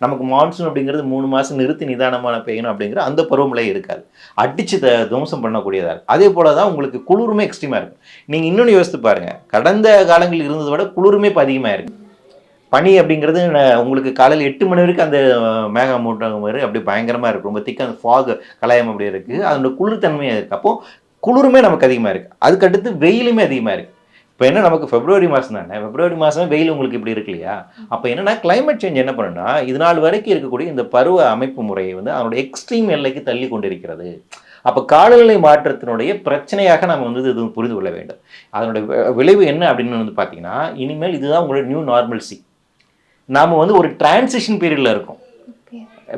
நமக்கு மான்சூன் அப்படிங்கிறது 3 மாதம் நிறுத்தி நிதானமான பெய்யணும் அப்படிங்கிற அந்த பருவமழை இருக்காது. அடிச்சு துவம்சம் பண்ணக்கூடியதாக இருக்கும். அதே போல தான் உங்களுக்கு குளிருமே எக்ஸ்ட்ரீமாக இருக்கும். நீங்கள் இன்னொன்று யோசித்து பாருங்கள், கடந்த காலங்களில் இருந்ததை விட குளிருமே இப்போ அதிகமாக இருக்குது. பனி அப்படிங்கிறது உங்களுக்கு காலையில் 8 மணி வரைக்கும் அந்த மேகமூட்டம் மாதிரி அப்படி பயங்கரமாக இருக்கும். ரொம்ப திக்க அந்த ஃபாக் கலாயம் அப்படி இருக்குது. அதோட குளிர்தன்மையாக இருக்குது. அப்போது குளிருமே நமக்கு அதிகமாக இருக்குது. அதுக்கடுத்து வெயிலுமே அதிகமாக இருக்குது. இப்போ என்ன நமக்கு பிப்ரவரி மாதம் தானே, பிப்ரவரி மாதம் வெயில் உங்களுக்கு இப்படி இருக்கு இல்லையா? அப்போ என்னன்னா கிளைமேட் சேஞ்ச் என்ன பண்ணுன்னா, இது நாள் வரைக்கும் இருக்கக்கூடிய இந்த பருவ அமைப்பு முறையை வந்து அதனுடைய எக்ஸ்ட்ரீம் எல்லைக்கு தள்ளி கொண்டிருக்கிறது. அப்போ காலநிலை மாற்றத்தினுடைய பிரச்சனையாக நம்ம வந்து இது புரிந்து கொள்ள வேண்டும். அதனுடைய விளைவு என்ன அப்படின்னு வந்து பார்த்தீங்கன்னா, இனிமேல் இதுதான் உங்களுடைய நியூ நார்மல்சி. நாம் வந்து ஒரு டிரான்சிஷன் பீரியடில் இருக்கோம்.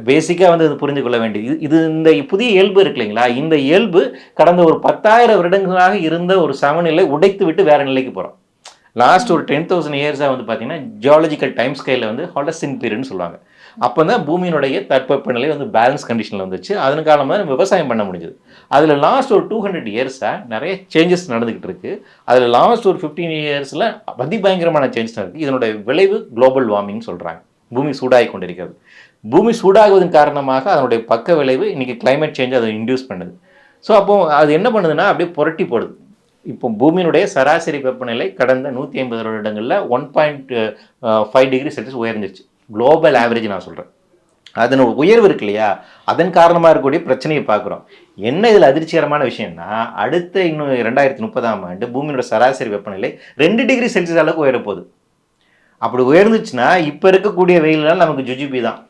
பேசிக்காக வந்து இது புரிந்து கொள்ள வேண்டியது இது இந்த புதிய இயல்பு இருக்கு இல்லைங்களா? இந்த இயல்பு கடந்த ஒரு 10,000 வருடங்களாக இருந்த ஒரு சமநிலை உடைத்து விட்டு வேற நிலைக்கு போகிறோம். லாஸ்ட் ஒரு 10,000 இயர்ஸாக வந்து பார்த்தீங்கன்னா ஜியாலஜிக்கல் டைம் ஸ்கேலில் வந்து ஹாலோசின் பீரியட்னு சொல்லுவாங்க. அப்போ தான் பூமியினுடைய தட்பவெப்பநிலை வந்து பேலன்ஸ் கண்டிஷனில் வந்துச்சு. அதன் காலமாக நம்ம விவசாயம் பண்ண முடிஞ்சது. அதில் லாஸ்ட் ஒரு 200 இயர்ஸாக நிறைய சேஞ்சஸ் நடந்துக்கிட்டு இருக்கு. அதில் லாஸ்ட் ஒரு 15 இயர்ஸில் அதிபயங்கரமான சேஞ்சஸ் இருக்குது. இதனுடைய விளைவு குளோபல் வார்மிங் சொல்கிறாங்க. பூமி சூடாகி கொண்டிருக்கிறது. பூமி சூடாகுவதன் காரணமாக அதனுடைய பக்க விளைவு இன்றைக்கி கிளைமேட் சேஞ்ச் அதை இன்டியூஸ் பண்ணுது. ஸோ அப்போது அது என்ன பண்ணுதுன்னா அப்படியே புரட்டி போடுது. இப்போ பூமியினுடைய சராசரி வெப்பநிலை கடந்த 150 வருடங்களில் 1.5 டிகிரி செல்சியஸ் உயர்ந்துருச்சு. குளோபல் ஆவரேஜ் நான் சொல்கிறேன். அதன் உயர்வு இருக்கு இல்லையா, அதன் காரணமாக இருக்கக்கூடிய பிரச்சனையை பார்க்குறோம். என்ன இதில் அதிர்ச்சிகரமான விஷயம்னா, அடுத்த இன்னும் 2030ஆம் ஆண்டு பூமியோட சராசரி வெப்பநிலை 2 டிகிரி செல்சியஸ் அளவுக்கு உயரப்போகுது. அப்படி உயர்ந்துச்சுன்னா இப்போ இருக்கக்கூடிய வெயிலால் நமக்கு ஜுஜிபி தான்.